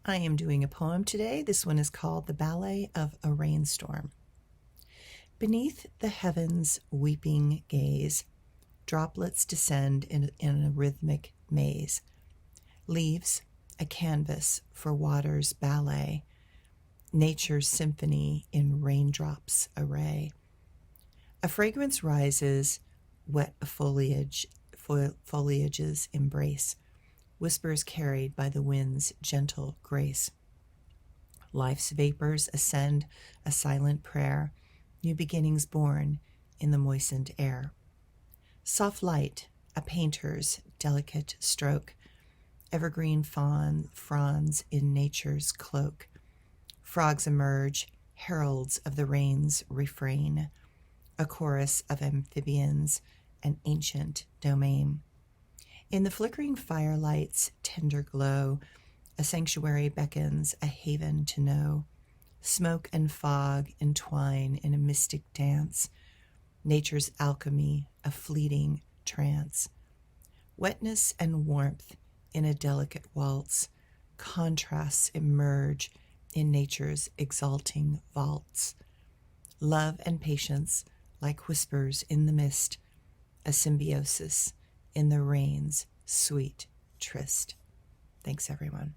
I am doing a poem today. This one is called The Ballet of a Rainstorm. Beneath the heavens' weeping gaze, droplets descend in a rhythmic maze. Leaves, a canvas for water's ballet, nature's symphony in raindrops array. A fragrance rises, wet foliage's embrace, whispers carried by the wind's gentle grace. Life's vapors ascend a silent prayer, new beginnings born in the moistened air. Soft light, a painter's delicate stroke, evergreen fronds in nature's cloak. Frogs emerge, heralds of the rain's refrain, a chorus of amphibians, an ancient domain. In the flickering firelight's tender glow, a sanctuary beckons, a haven to know. Smoke and fog entwine in a mystic dance, nature's alchemy, a fleeting trance. Wetness and warmth in a delicate waltz, contrasts emerge in nature's exalting vaults. Love and patience, like whispers in the mist, a symbiosis in the rain's sweet tryst. Thanks, everyone.